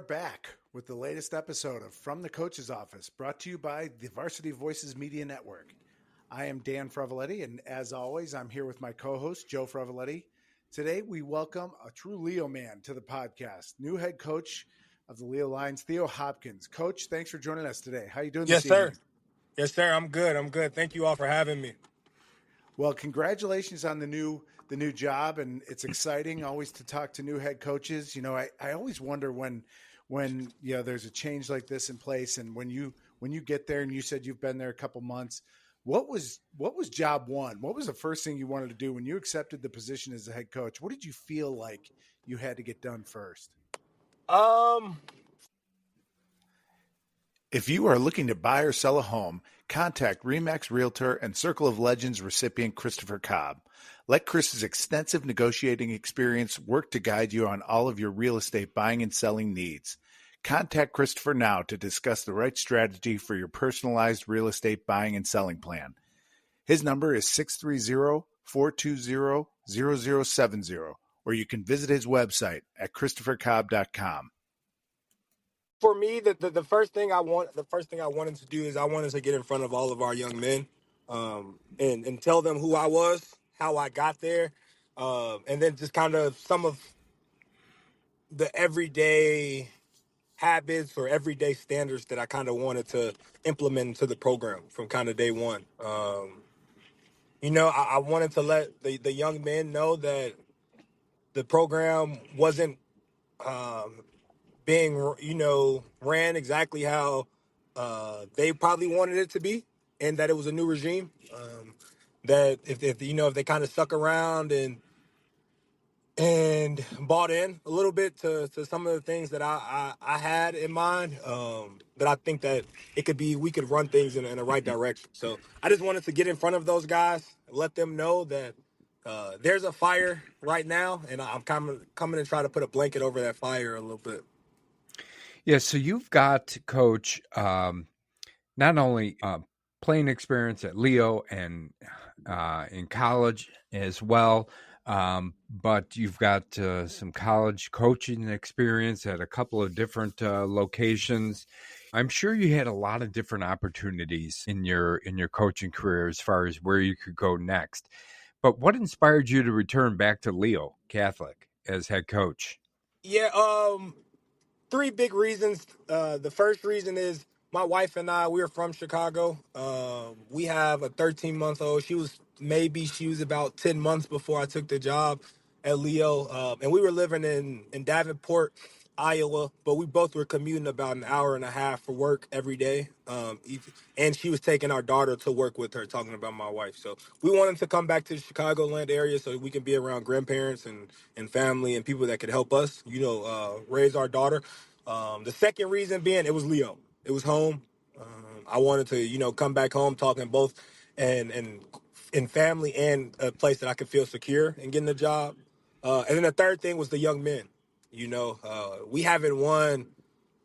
back with the latest episode of From the Coach's Office, brought to you by the Varsity Voices Media Network. I am Dan Fravoletti, and as always, I'm here with my co-host, Joe Fravoletti. Today, we welcome a true Leo man to the podcast, new head coach of the Leo Lions, Theo Hopkins. Coach, thanks for joining us today. How are you doing Yes, this evening? sir. Yes, sir. I'm good. Thank you all for having me. Well, congratulations on the new job, and it's exciting always to talk to new head coaches. You know, I always wonder when there's a change like this in place, and when you get there, and you said you've been there a couple months, what was job one? What was the first thing you wanted to do when you accepted the position as a head coach? What did you feel like you had to get done first? If you are looking to buy or sell a home, contact RE/MAX Realtor and Circle of Legends recipient Christopher Cobb. Let Chris's extensive negotiating experience work to guide you on all of your real estate buying and selling needs. Contact Christopher now to discuss the right strategy for your personalized real estate buying and selling plan. His number is 630-420-0070, or you can visit his website at christophercobb.com. For me, the first thing I wanted to do is I wanted to get in front of all of our young men, and tell them who I was, how I got there, and then just kind of some of the everyday habits or everyday standards that I kind of wanted to implement into the program from kind of day one. I wanted to let the young men know that the program wasn't being, ran exactly how they probably wanted it to be, and that it was a new regime. That if they kind of stuck around and bought in a little bit to some of the things that I had in mind, that I think that we could run things in the right direction. So I just wanted to get in front of those guys, let them know that there's a fire right now, and I'm coming and try to put a blanket over that fire a little bit. Yeah, so you've got, Coach, not only playing experience at Leo and in college as well, but you've got some college coaching experience at a couple of different locations. I'm sure you had a lot of different opportunities in your coaching career as far as where you could go next. But what inspired you to return back to Leo Catholic as head coach? Yeah, three big reasons. The first reason is my wife and I, we're from Chicago. We have a 13-month-old. She was about 10 months before I took the job at Leo. And we were living in Davenport, Iowa, but we both were commuting about an hour and a half for work every day. And she was taking our daughter to work with her, talking about my wife. So we wanted to come back to the Chicagoland area so we can be around grandparents and family and people that could help us, raise our daughter. The second reason being it was Leo. It was home. I wanted to, come back home talking both and family and a place that I could feel secure in getting the job. And then the third thing was the young men. We haven't won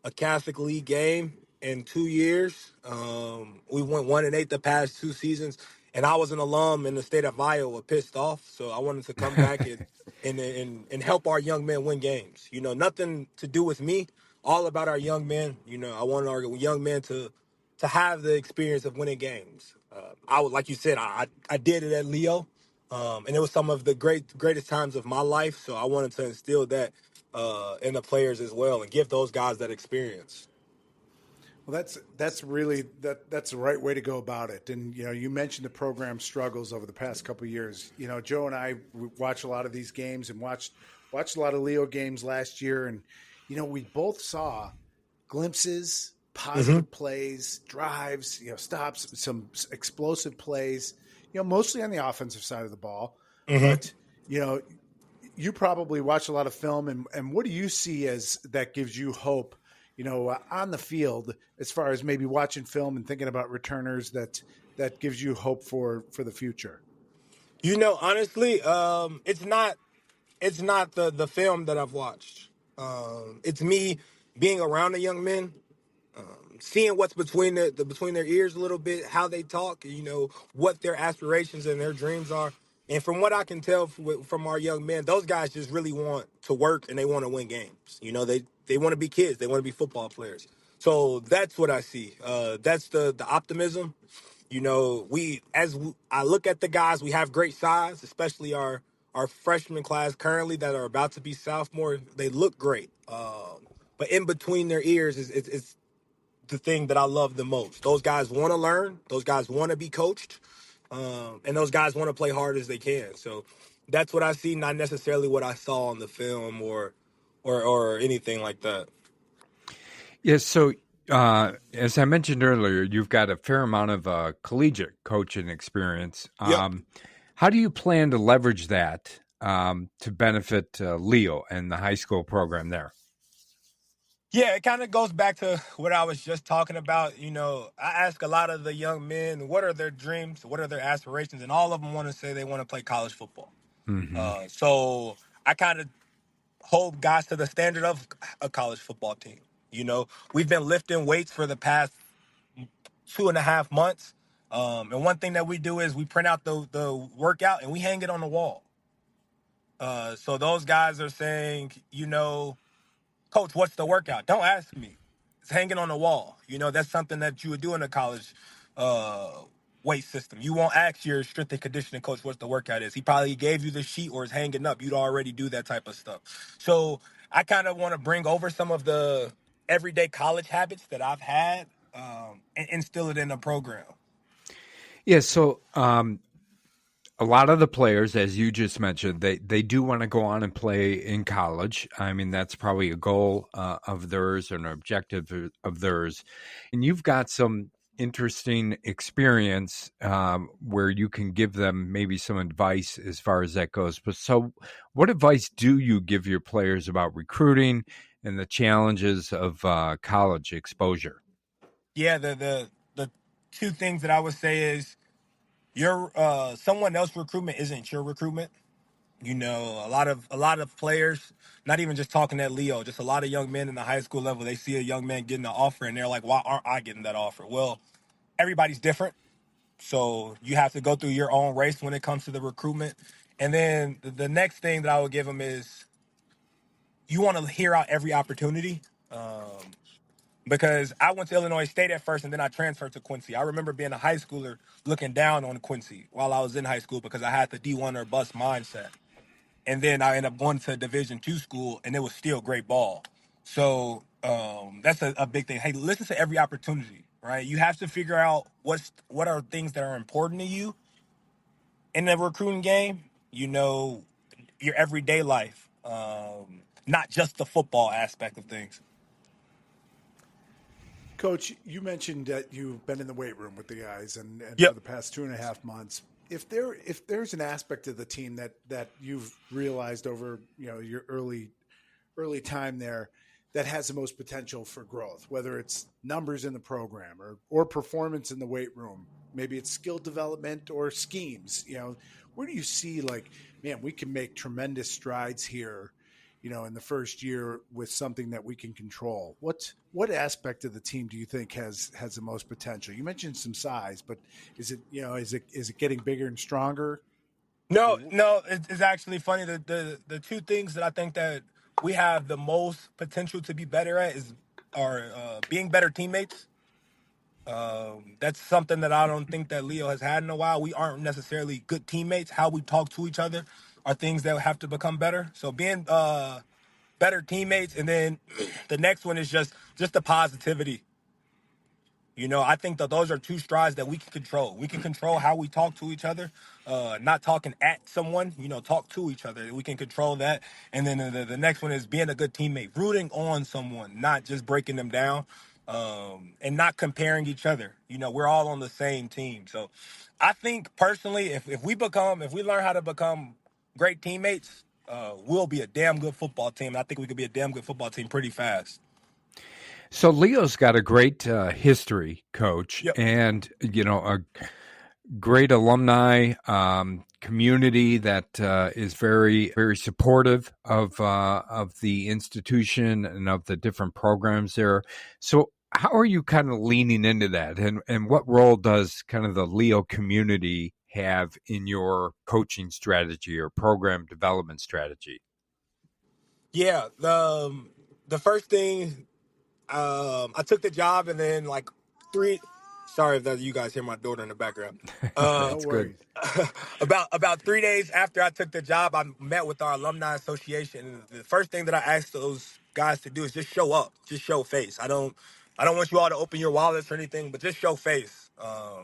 a Catholic League game in 2 years. We went 1-8 the past 2 seasons, and I was an alum in the state of Iowa, pissed off. So I wanted to come back and help our young men win games. Nothing to do with me, all about our young men. I want our young men to have the experience of winning games. I would, like you said, I did it at Leo, and it was some of the greatest times of my life. So I wanted to instill that in the players as well, and give those guys that experience. Well, that's really that's the right way to go about it. And you mentioned the program struggles over the past couple of years. Joe and I watched a lot of these games and watched a lot of Leo games last year, and we both saw glimpses, positive plays, drives, stops, some explosive plays. Mostly on the offensive side of the ball, but you probably watch a lot of film, and what do you see as that gives you hope? On the field, as far as maybe watching film and thinking about returners, that gives you hope for the future. Honestly, it's not the film that I've watched. It's me being around the young men, seeing what's between their ears a little bit, how they talk, what their aspirations and their dreams are. And from what I can tell from our young men, those guys just really want to work and they want to win games. You know, they want to be kids. They want to be football players. So that's what I see. That's the optimism. You know, I look at the guys, we have great size, especially our freshman class currently that are about to be sophomore. They look great. But in between their ears is the thing that I love the most. Those guys want to learn. Those guys want to be coached. And those guys want to play hard as they can. So that's what I see, not necessarily what I saw on the film or anything like that. Yes. So, as I mentioned earlier, you've got a fair amount of collegiate coaching experience. Yep. How do you plan to leverage that to benefit Leo and the high school program there? Yeah, it kind of goes back to what I was just talking about. You know, I ask a lot of the young men, what are their dreams? What are their aspirations? And all of them want to say they want to play college football. Mm-hmm. So I kind of hold guys to the standard of a college football team. You know, we've been lifting weights for the past 2.5 months. And one thing that we do is we print out the workout and we hang it on the wall. So those guys are saying, you know, Coach, what's the workout? Don't ask me. It's hanging on the wall. You know, that's something that you would do in a college uh, weight system. You won't ask your strength and conditioning coach what the workout is. He probably gave you the sheet or is hanging up. You'd already do that type of stuff. So I kind of want to bring over some of the everyday college habits that I've had and instill it in the program. Yeah. So, a lot of the players, as you just mentioned, they do want to go on and play in college. I mean, that's probably a goal of theirs, an objective of theirs. And you've got some interesting experience where you can give them maybe some advice as far as that goes. But so, what advice do you give your players about recruiting and the challenges of college exposure? Yeah, the two things that I would say is your someone else's recruitment isn't your recruitment. You know, a lot of players, not even just talking at Leo, just a lot of young men in the high school level, they see a young man getting an offer and they're like, why aren't I getting that offer? Well, everybody's different. So you have to go through your own race when it comes to the recruitment. And then the next thing that I would give them is you want to hear out every opportunity. Because I went to Illinois State at first and then I transferred to Quincy. I remember being a high schooler looking down on Quincy while I was in high school because I had the D1 or bust mindset. And then I ended up going to a Division II school, and it was still great ball. So that's a big thing. Hey, listen to every opportunity, right? You have to figure out what are things that are important to you in the recruiting game. You know, your everyday life, not just the football aspect of things. Coach, you mentioned that you've been in the weight room with the guys and for Yep. the past 2.5 months. If there's an aspect of the team that you've realized over your early time there that has the most potential for growth, whether it's numbers in the program or performance in the weight room, maybe it's skill development or schemes, where do you see like, man, we can make tremendous strides here, in the first year with something that we can control? What aspect of the team do you think has the most potential? You mentioned some size, but is it getting bigger and stronger? No, no, it's actually funny. The two things that I think that we have the most potential to be better at are being better teammates. That's something that I don't think that Leo has had in a while. We aren't necessarily good teammates. How we talk to each other are things that have to become better. So being better teammates, and then the next one is just the positivity. You know, I think that those are two strides that we can control. We can control how we talk to each other, not talking at someone, talk to each other. We can control that. And then the next one is being a good teammate, rooting on someone, not just breaking them down, and not comparing each other. You know, we're all on the same team. So I think personally, if we learn how to become great teammates, we'll be a damn good football team. And I think we could be a damn good football team pretty fast. So Leo's got a great history, Coach, Yep. and a great alumni community that is very, very supportive of the institution and of the different programs there. So, how are you kind of leaning into that, and what role does kind of the Leo community have in your coaching strategy or program development strategy? Yeah, the first thing, I took the job, and then like three. Sorry if that you guys hear my daughter in the background. No That's good. worries. About 3 days after I took the job, I met with our alumni association. And the first thing that I asked those guys to do is just show up, just show face. I don't want you all to open your wallets or anything, but just show face. I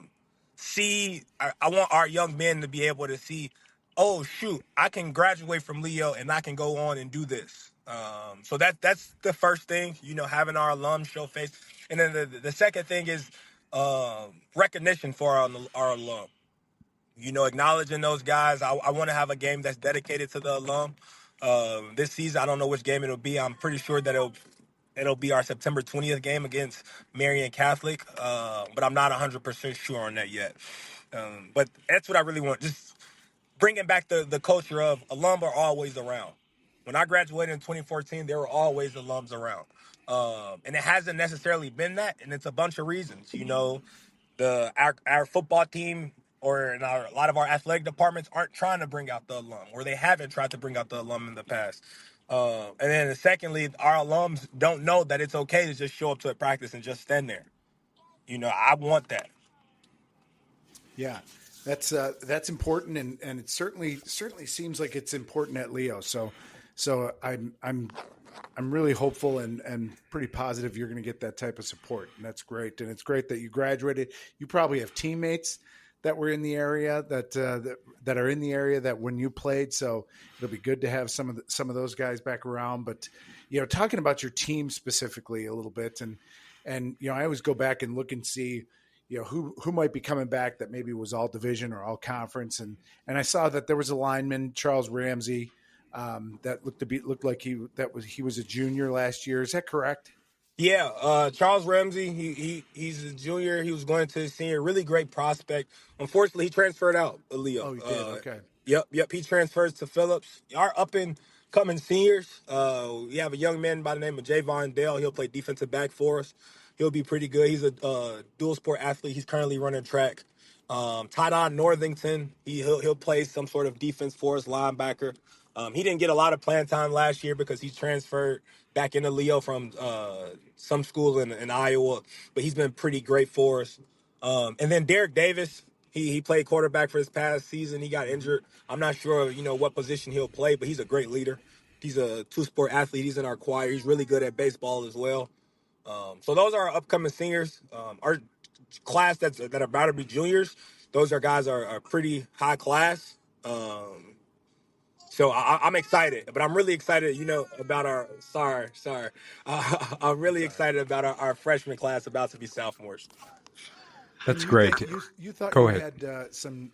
want our young men to be able to see, oh shoot, I can graduate from Leo and I can go on and do this. So that's the first thing, having our alums show face. And then the second thing is recognition for our alum. Acknowledging those guys. I want to have a game that's dedicated to the alum. This season, I don't know which game it'll be. I'm pretty sure that it'll be our September 20th game against Marian Catholic, but I'm not 100% sure on that yet. But that's what I really want. Just bringing back the culture of alum are always around. When I graduated in 2014, there were always alums around. And it hasn't necessarily been that, and it's a bunch of reasons. Our football team or a lot of our athletic departments aren't trying to bring out the alum, or they haven't tried to bring out the alum in the past. And then secondly, our alums don't know that it's okay to just show up to a practice and just stand there. I want that. Yeah, that's important, and it certainly seems like it's important at Leo. So I'm really hopeful and pretty positive you're going to get that type of support, and that's great. And it's great that you graduated. You probably have teammates that were in the area that are in the area that when you played. So it'll be good to have some of those guys back around. But talking about your team specifically a little bit, and I always go back and look and see who might be coming back that maybe was all division or all conference, and I saw that there was a lineman, Charles Ramsey, that looked like he was a junior last year. Is that correct? Yeah, Charles Ramsey, he's a junior. He was going to his senior. Really great prospect. Unfortunately, he transferred out, Leo. Oh, he did. Okay. Yep. He transfers to Phillips. Our up and coming seniors. We have a young man by the name of Javon Dale. He'll play defensive back for us. He'll be pretty good. He's a dual sport athlete. He's currently running track. Tydon Northington, he'll play some sort of defense for us, linebacker. He didn't get a lot of playing time last year because he transferred back into Leo from some school in Iowa, but he's been pretty great for us. And then Derek Davis, he played quarterback for this past season. He got injured. I'm not sure, what position he'll play, but he's a great leader. He's a two-sport athlete. He's in our choir. He's really good at baseball as well. So those are our upcoming seniors. Our class that are about to be juniors, those are pretty high class. So I'm excited, but I'm really excited, about our. Sorry. I'm really excited about our freshman class about to be sophomores. That's You great. you thought Go you ahead. had some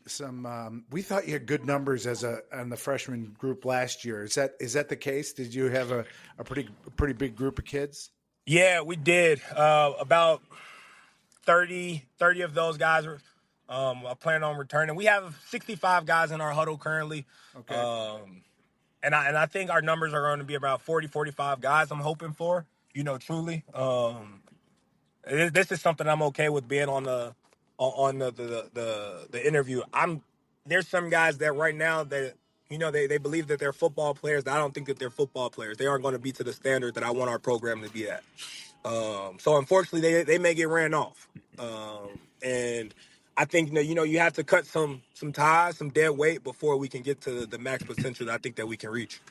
we thought you had good numbers on the freshman group last year. Is that the case? Did you have a pretty big group of kids? Yeah, we did. About 30 of those guys are planning on returning. We have 65 guys in our huddle currently. Okay. And I think our numbers are going to be about 40, 45 guys I'm hoping for, truly. This is something I'm okay with being on the interview. There's some guys that right now that they believe that they're football players. I don't think that they're football players. They aren't going to be to the standard that I want our program to be at. So unfortunately, they may get ran off. And I think you have to cut some ties, some dead weight before we can get to the max potential that I think that we can reach.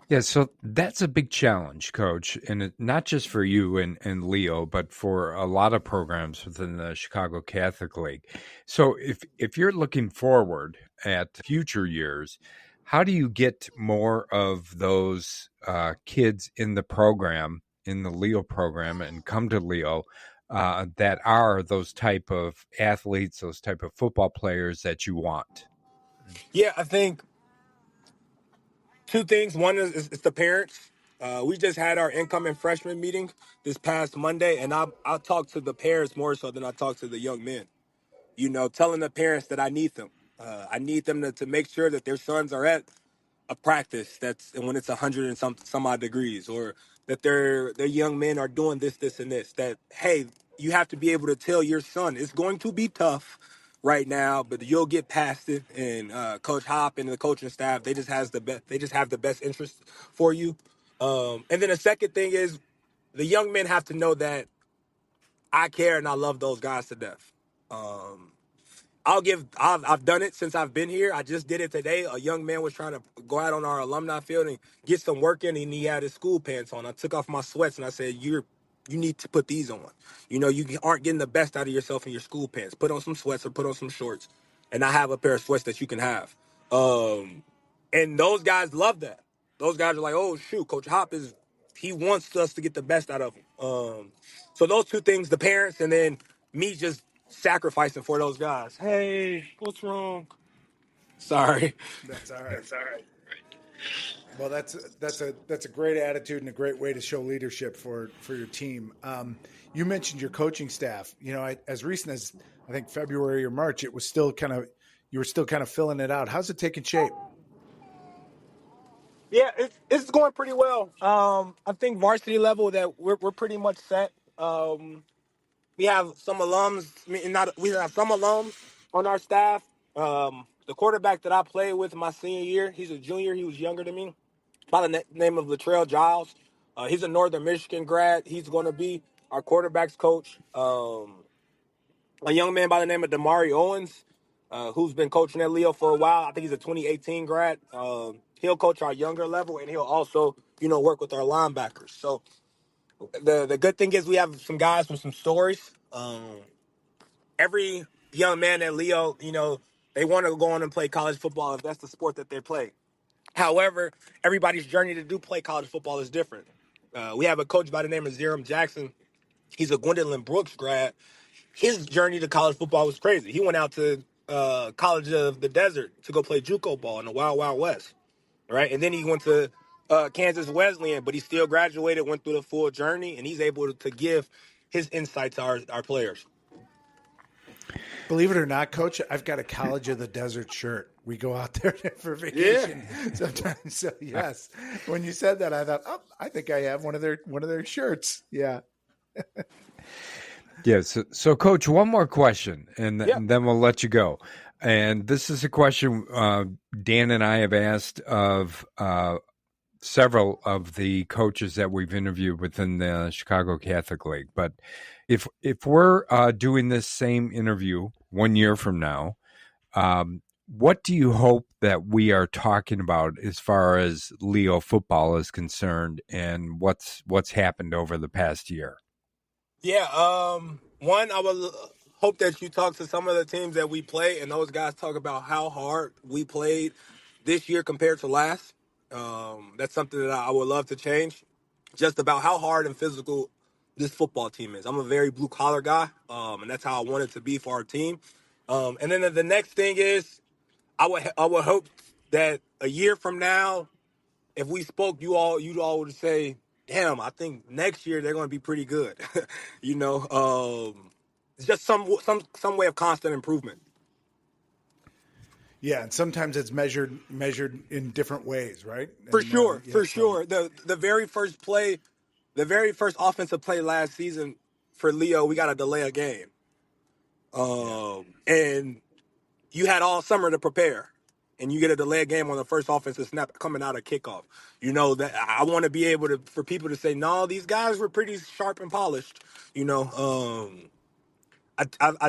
Yeah, so that's a big challenge, Coach, and not just for you and Leo, but for a lot of programs within the Chicago Catholic League. So if you're looking forward at future years, how do you get more of those kids in the program, in the Leo program, and come to Leo that are those type of athletes, those type of football players that you want? Yeah, I think two things. One is the parents. We just had our incoming freshman meeting this past Monday, and I talked to the parents more so than I talked to the young men. Telling the parents that I need them. I need them to make sure that their sons are at a practice that's when it's 100 and some odd degrees, or that their young men are doing this, and this. That hey, you have to be able to tell your son it's going to be tough. right now, but you'll get past it. And Coach Hop and the coaching staff, they just have the best interest for you. And then the second thing is the young men have to know that I care and I love those guys to death. I've done it since I've been here. I just did it today. A young man was trying to go out on our alumni field and get some work in, and he had his school pants on. I took off my sweats and I said, you need to put these on. You aren't getting the best out of yourself in your school pants. Put on some sweats or put on some shorts. And I have a pair of sweats that you can have. And those guys love that. Those guys are like, oh shoot, Coach Hop he wants us to get the best out of him. So those two things, the parents and then me just sacrificing for those guys. Hey, what's wrong? Sorry. That's all right. Well, that's a great attitude and a great way to show leadership for your team. You mentioned your coaching staff. As recent as I think February or March, you were still kind of filling it out. How's it taking shape? Yeah, it's going pretty well. I think varsity level that we're pretty much set. We have some alums. We have some alums on our staff. The quarterback that I played with my senior year, he's a junior. He was younger than me, by the name of Latrell Giles. He's a Northern Michigan grad. He's going to be our quarterbacks coach. A young man by the name of Damari Owens, who's been coaching at Leo for a while. I think he's a 2018 grad. He'll coach our younger level, and he'll also, work with our linebackers. So the good thing is we have some guys with some stories. Every young man at Leo, they want to go on and play college football if that's the sport that they play. However, everybody's journey to do play college football is different. We have a coach by the name of Zeram Jackson. He's a Gwendolyn Brooks grad. His journey to college football was crazy. He went out to College of the Desert to go play JUCO ball in the Wild Wild West, right? And then he went to Kansas Wesleyan, but he still graduated, went through the full journey, and he's able to give his insights to our players. Believe it or not, Coach, I've got a College of the Desert shirt. We go out there for vacation sometimes. So yes, when you said that, I thought, I think I have one of their shirts. Yeah. Yeah. So, Coach, one more question, and then we'll let you go. And this is a question Dan and I have asked of several of the coaches that we've interviewed within the Chicago Catholic League. But if we're doing this same interview 1 year from now, what do you hope that we are talking about as far as Leo football is concerned, and what's happened over the past year? Yeah, one, I would hope that you talk to some of the teams that we play, and those guys talk about how hard we played this year compared to last. That's something that I would love to change, just about how hard and physical this football team is. I'm a very blue-collar guy, and that's how I want it to be for our team. And then the next thing is I would hope that a year from now, if we spoke, you'd all would say, damn, I think next year they're going to be pretty good. It's just some way of constant improvement. Yeah, and sometimes it's measured in different ways, right? For sure. The very first play, the very first offensive play last season for Leo, we got to delay a game. And you had all summer to prepare. And you get a delayed game on the first offensive snap coming out of kickoff. That I want to be able for people to say, no, these guys were pretty sharp and polished. I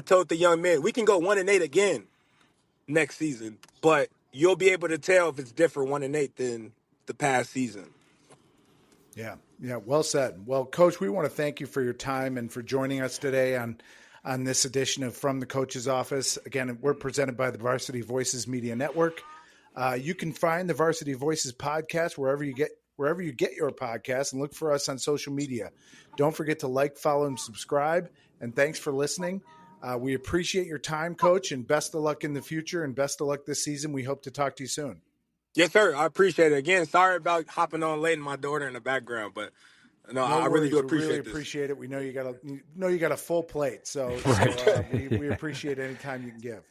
told the young men, we can go 1-8 again next season, but you'll be able to tell if it's different 1-8 than the past season. Yeah, well said. Well, Coach, we want to thank you for your time and for joining us today on this edition of From the Coach's Office. Again, we're presented by the Varsity Voices Media Network. You can find the Varsity Voices podcast wherever you get your podcast, and look for us on social media. Don't forget to like, follow, and subscribe. And thanks for listening. We appreciate your time, Coach, and best of luck in the future and best of luck this season. We hope to talk to you soon. Yes, sir. I appreciate it. Again, sorry about hopping on late and my daughter in the background, but I really do appreciate we this. Appreciate it. We know you got a full plate, so we appreciate any time you can give.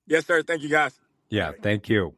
Yes, sir. Thank you, guys. Yeah, thank you.